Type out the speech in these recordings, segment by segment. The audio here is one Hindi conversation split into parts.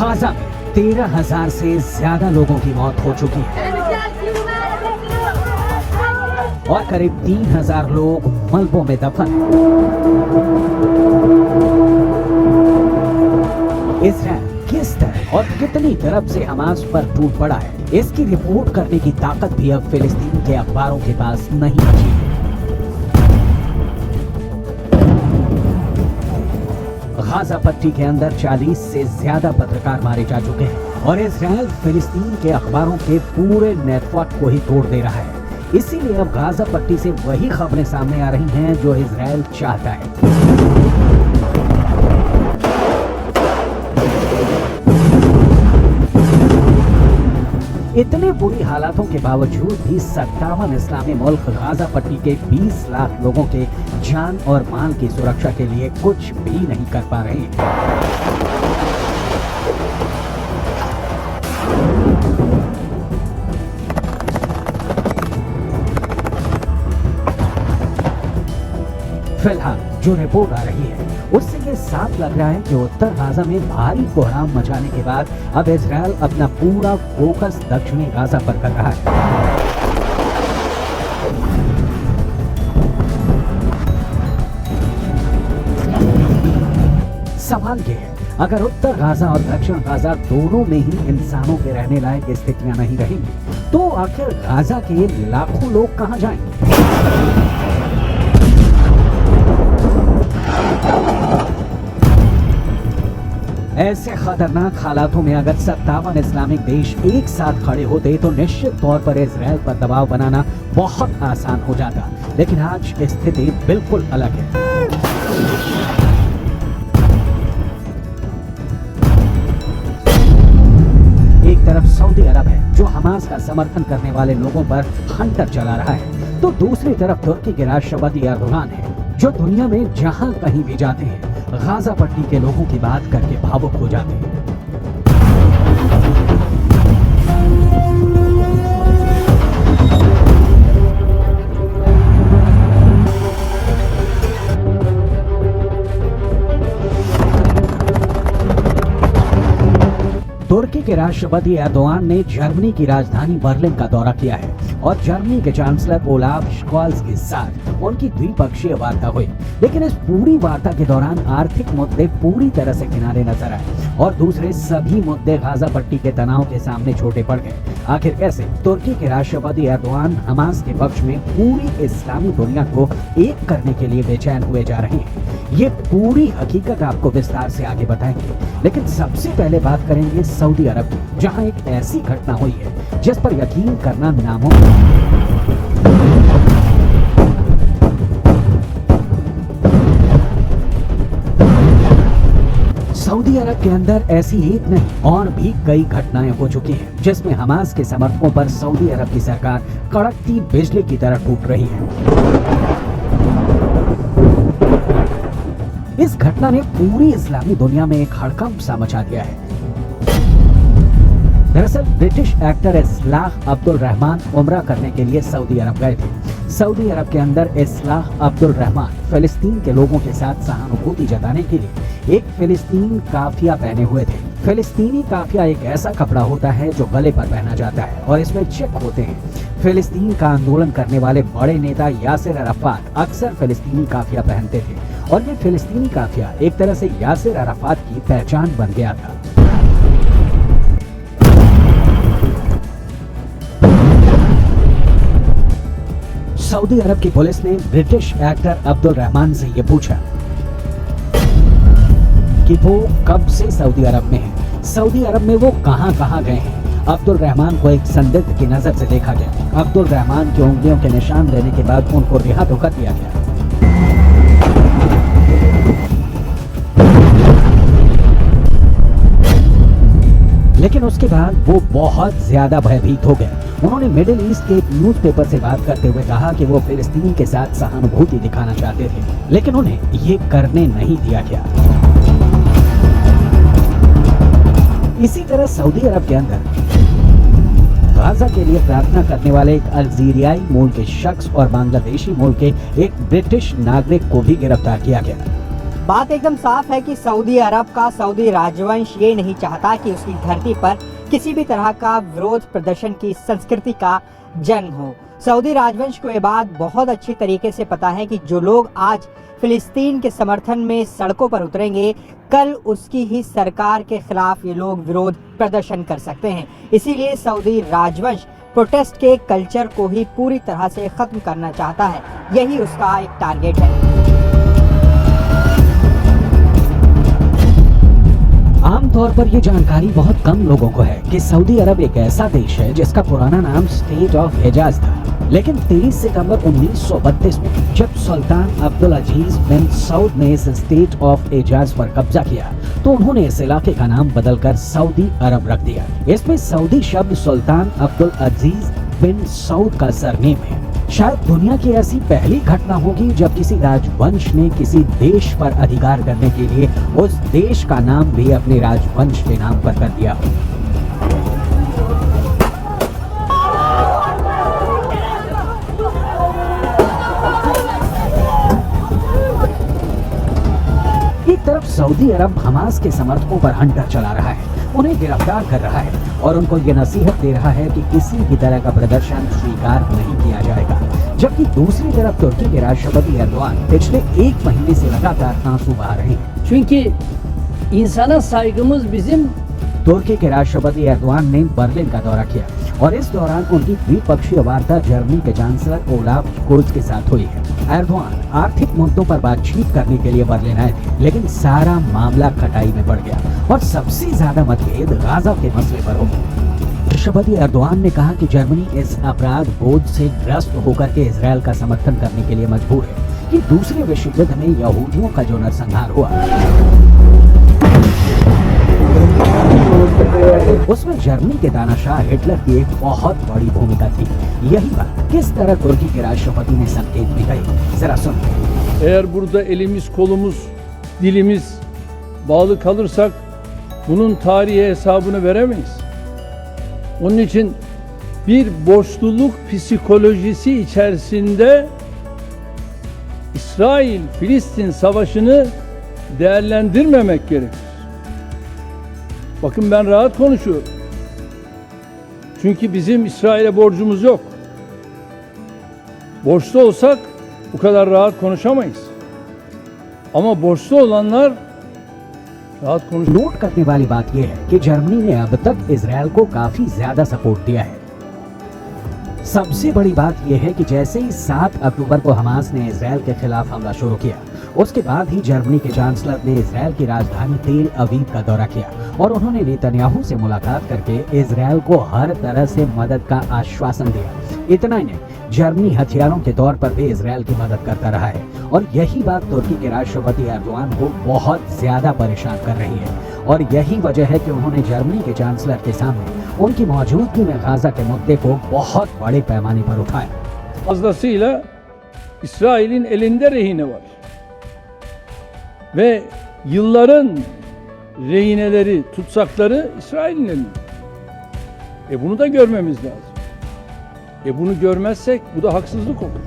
गाजा में 13,000 से ज्यादा लोगों की मौत हो चुकी है और करीब 3,000 लोग मलबों में दफन हैं। इजराइल किस तरह और कितनी तरफ से हमास पर टूट पड़ा है, इसकी रिपोर्ट करने की ताकत भी अब फिलिस्तीन के अखबारों के पास नहीं बची है। गाजा पट्टी के अंदर 40 से ज्यादा पत्रकार मारे जा चुके हैं और इजराइल फिलिस्तीन के अखबारों के पूरे नेटवर्क को ही तोड़ दे रहा है। इसीलिए अब गाजा पट्टी से वही खबरें सामने आ रही हैं जो इजराइल चाहता है। इतने बुरी हालातों के बावजूद भी 57 इस्लामी मुल्क गाजा पट्टी के 20 लाख लोगों के जान और माल की सुरक्षा के लिए कुछ भी नहीं कर पा रहे हैं। फिलहाल जो रिपोर्ट आ रही है उससे ये साफ लग रहा है कि उत्तर गाजा में भारी कोहराम मचाने के बाद अब इजराइल अपना पूरा फोकस दक्षिणी गाजा पर कर रहा है। सवाल ये है, अगर उत्तर गाजा और दक्षिण गाजा दोनों में ही इंसानों के रहने लायक स्थितियां नहीं रहेंगी तो आखिर गाजा के लाखों लोग कहां जाएंगे? ऐसे खतरनाक हालातों में अगर 57 इस्लामिक देश एक साथ खड़े होते तो निश्चित तौर पर इजराइल पर दबाव बनाना बहुत आसान हो जाता, लेकिन आज स्थिति बिल्कुल अलग है। एक तरफ सऊदी अरब है जो हमास का समर्थन करने वाले लोगों पर हंटर चला रहा है, तो दूसरी तरफ तुर्की के राष्ट्रपति एर्दोगान है जो दुनिया में जहां कहीं भी जाते हैं गाजा पट्टी के लोगों की बात करके भावुक हो जाते हैं। तुर्की के राष्ट्रपति एर्दोगान ने जर्मनी की राजधानी बर्लिन का दौरा किया है और जर्मनी के चांसलर ओलाफ स्कॉल्स के साथ उनकी द्विपक्षीय वार्ता हुई, लेकिन इस पूरी वार्ता के दौरान आर्थिक मुद्दे पूरी तरह से किनारे नजर आए और दूसरे सभी मुद्दे गाजा पट्टी के तनाव के सामने छोटे पड़ गए। आखिर कैसे तुर्की के राष्ट्रपति एर्दोगान हमास के पक्ष में पूरी इस्लामी दुनिया को एक करने के लिए बेचैन हुए जा रहे हैं, ये पूरी हकीकत आपको विस्तार से आगे बताएंगे। लेकिन सबसे पहले बात करेंगे सऊदी अरब की, जहां एक ऐसी घटना हुई है जिस पर यकीन करना नामुमकिन है। सऊदी अरब के अंदर ऐसी एक नहीं और भी कई घटनाएं हो चुकी हैं जिसमें हमास के समर्थकों पर सऊदी अरब की सरकार कड़कती बिजली की तरह टूट रही है। इस घटना ने पूरी इस्लामी दुनिया में एक हड़कंप सा मचा दिया है। दरअसल ब्रिटिश एक्टर इस्लाह अब्दुल रहमान उम्रा करने के लिए सऊदी अरब गए थे। सऊदी अरब के अंदर इस्लाह अब्दुल रहमान फिलिस्तीन के लोगों के साथ सहानुभूति जताने के लिए एक फिलिस्तीन काफिया पहने हुए थे। फिलिस्तीनी काफिया एक ऐसा कपड़ा होता है जो गले पर पहना जाता है और इसमें चेक होते हैं। फिलिस्तीन का आंदोलन करने वाले बड़े नेता यासिर अराफात अक्सर फिलिस्तीनी काफिया पहनते थे और ये फिलिस्तीनी काफिया एक तरह से यासिर अराफात की पहचान बन गया था। सऊदी अरब की पुलिस ने ब्रिटिश एक्टर अब्दुल रहमान से ये पूछा कि वो कब से सऊदी अरब में है, सऊदी अरब में वो कहां गए हैं। अब्दुल रहमान को एक संदिग्ध की नजर से देखा गया। अब्दुल रहमान की उंगलियों के निशान देने के बाद उनको रिहा तो कर दिया गया। लेकिन उसके बाद वो बहुत ज्यादा भयभीत हो गए। उन्होंने मिडिल ईस्ट के एक न्यूज़पेपर से बात करते हुए कहा कि वो फिलिस्तीन के साथ सहानुभूति दिखाना चाहते थे, लेकिन उन्हें ये करने नहीं दिया गया। इसी तरह सऊदी अरब के अंदर गाजा के लिए प्रार्थना करने वाले एक अल्जीरियाई मूल के शख्स और बांग्लादेशी मूल के एक ब्रिटिश नागरिक को भी गिरफ्तार किया गया। बात एकदम साफ है कि सऊदी अरब का सऊदी राजवंश ये नहीं चाहता कि उसकी धरती पर किसी भी तरह का विरोध प्रदर्शन की संस्कृति का जन्म हो। सऊदी राजवंश को ये बात बहुत अच्छी तरीके से पता है कि जो लोग आज फिलिस्तीन के समर्थन में सड़कों पर उतरेंगे, कल उसकी ही सरकार के खिलाफ ये लोग विरोध प्रदर्शन कर सकते हैं। इसीलिए सऊदी राजवंश प्रोटेस्ट के कल्चर को ही पूरी तरह से खत्म करना चाहता है। यही उसका एक टारगेट है। आमतौर पर ये जानकारी बहुत कम लोगों को है कि सऊदी अरब एक ऐसा देश है जिसका पुराना नाम स्टेट ऑफ हिजाज था, लेकिन 23 सितंबर 1932 में जब सुल्तान अब्दुल अजीज बिन सऊद ने इस स्टेट ऑफ हिजाज पर कब्जा किया तो उन्होंने इस इलाके का नाम बदलकर सऊदी अरब रख दिया। इसमें सऊदी शब्द सुल्तान अब्दुल अजीज बिन सऊद का सरनेम है। शायद दुनिया की ऐसी पहली घटना होगी जब किसी राजवंश ने किसी देश पर अधिकार करने के लिए उस देश का नाम भी अपने राजवंश के नाम पर कर दिया हो। एक तरफ सऊदी अरब हमास के समर्थकों पर हंटर चला रहा है, उन्हें गिरफ्तार कर रहा है और उनको ये नसीहत दे रहा है कि किसी भी तरह का प्रदर्शन स्वीकार नहीं किया जाएगा। जबकि दूसरी तरफ तुर्की के राष्ट्रपति एर्दोआन पिछले 1 महीने से लगातार आंसू बहा रहे हैं। Çünkü insana saygımız bizim तुर्की के राष्ट्रपति एर्दोआन ने बर्लिन का दौरा किया और इस दौरान उनकी द्विपक्षीय वार्ता जर्मनी के चांसलर ओलाफ स्कोल्ज के साथ हुई है। एर्दोआन आर्थिक मुद्दों पर बातचीत करने के लिए बर्लिन आए थे, लेकिन सारा मामला खटाई में पड़ गया और सबसे ज्यादा मतभेद गाजा के मसले पर हो गया। राष्ट्रपति एर्दोआन ने कहा कि जर्मनी इस अपराध बोध से ग्रस्त होकर के इसराइल का समर्थन करने के लिए मजबूर है कि दूसरे विश्व युद्ध में यहूदियों का जो नरसंहार हुआ उसमें जर्मनी के तानाशाह हिटलर की एक बहुत बड़ी भूमिका थी। यही बात किस तरह तुर्की के राष्ट्रपति ने संकेत में कही, जरा सुनिए। eğer burada elimiz, kolumuz, dilimiz bağlı kalırsak bunun tarihe hesabını veremeyiz. Onun için bir borçluluk psikolojisi içerisinde İsrail-Filistin savaşını değerlendirmemek gerekir. Bakın ben rahat konuşuyorum. Çünkü bizim İsrail'e borcumuz yok. Borçlu olsak bu kadar rahat konuşamayız. Ama borçlu olanlar rahat konuşuyor. Note करने वाली बात यह है कि जर्मनी ने अब तक इजरायल को काफी ज्यादा सपोर्ट दिया है। सबसे बड़ी बात यह है कि जैसे ही 7 अक्टूबर को हमास ने इजरायल के खिलाफ हमला शुरू किया, उसके बाद ही जर्मनी के चांसलर ने इजरायल की राजधानी तेल अवीव का दौरा किया और उन्होंने नेतन्याहू से मुलाकात करके इजरायल को हर तरह से मदद का आश्वासन दिया। इतना ही नहीं, जर्मनी हथियारों के तौर पर भी इजरायल की मदद करता रहा है और यही बात तुर्की के राष्ट्रपति एर्दोआन को बहुत ज्यादा परेशान कर रही है और यही वजह है कि उन्होंने जर्मनी के चांसलर के सामने उनकी मौजूदगी में गाजा के मुद्दे को बहुत बड़े पैमाने पर उठाया। Fazlasıyla İsrail'in elinde rehine var. Ve yılların rehineleri, tutsakları İsrail'in elinde. Bunu da görmemiz lazım. Bunu görmezsek bu da haksızlık olur.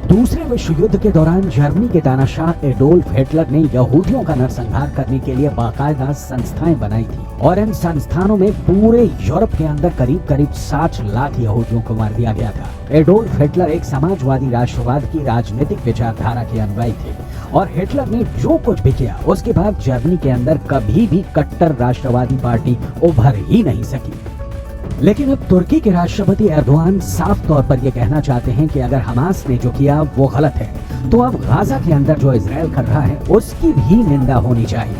दूसरे विश्व युद्ध के दौरान जर्मनी के तानाशाह एडोल्फ हिटलर ने यहूदियों का नरसंहार करने के लिए बाकायदा संस्थाएं बनाई थी और इन संस्थानों में पूरे यूरोप के अंदर करीब 60 लाख यहूदियों को मार दिया गया था। एडोल्फ हिटलर एक समाजवादी राष्ट्रवाद की राजनीतिक विचारधारा के अनुयायी थे और हिटलर ने जो कुछ भी किया उसके बाद जर्मनी के अंदर कभी भी कट्टर राष्ट्रवादी पार्टी उभर ही नहीं सकी। लेकिन अब तुर्की के राष्ट्रपति एर्दोआन साफ तौर पर यह कहना चाहते हैं कि अगर हमास ने जो किया वो गलत है, तो अब गाजा के अंदर जो इजरायल कर रहा है उसकी भी निंदा होनी चाहिए।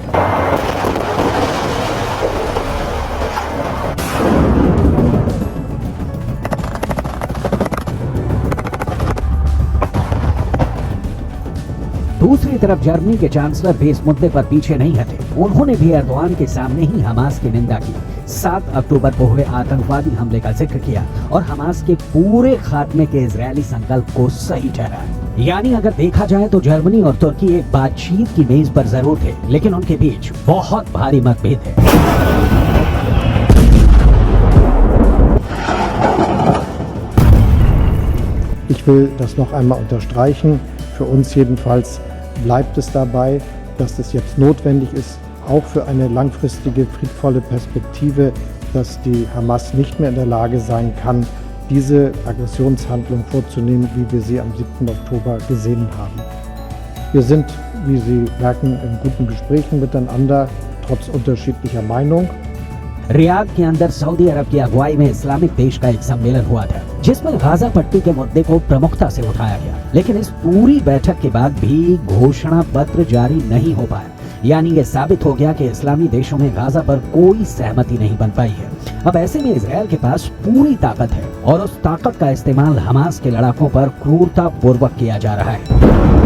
दूसरी तरफ जर्मनी के चांसलर भी इस मुद्दे पर पीछे नहीं हटे। उन्होंने भी एर्दोआन के सामने ही हमास की निंदा की, 7 अक्टूबर को हुए आतंकवादी हमले का जिक्र किया और हमास के पूरे खात्मे के इजरायली संकल्प को सही ठहराया। यानी अगर देखा जाए तो जर्मनी और तुर्की एक बातचीत की मेज पर जरूर थे, लेकिन उनके बीच बहुत भारी मतभेद है। Ich will das noch einmal unterstreichen. Für uns jedenfalls bleibt es dabei, dass es jetzt notwendig ist, auch für eine langfristige friedvolle Perspektive, dass die Hamas nicht mehr in der Lage sein kann, diese Aggressionshandlung vorzunehmen, wie wir sie am 7. Oktober gesehen haben. Wir sind, wie Sie merken, in guten Gesprächen miteinander, trotz unterschiedlicher Meinung. Riyadh के अंदर सऊदी अरब की अगुवाई में इस्लामिक देश का एक सम्मेलन हुआ था, जिसमें गाजा पट्टी के मुद्दे को प्रमुखता से उठाया गया। लेकिन इस पूरी बैठक के बाद भी घोषणा पत्र जारी नहीं हो पाया। यानी ये साबित हो गया कि इस्लामी देशों में गाजा पर कोई सहमति नहीं बन पाई है। अब ऐसे में इजरायल के पास पूरी ताकत है और उस ताकत का इस्तेमाल हमास के लड़ाकों पर क्रूरता पूर्वक किया जा रहा है।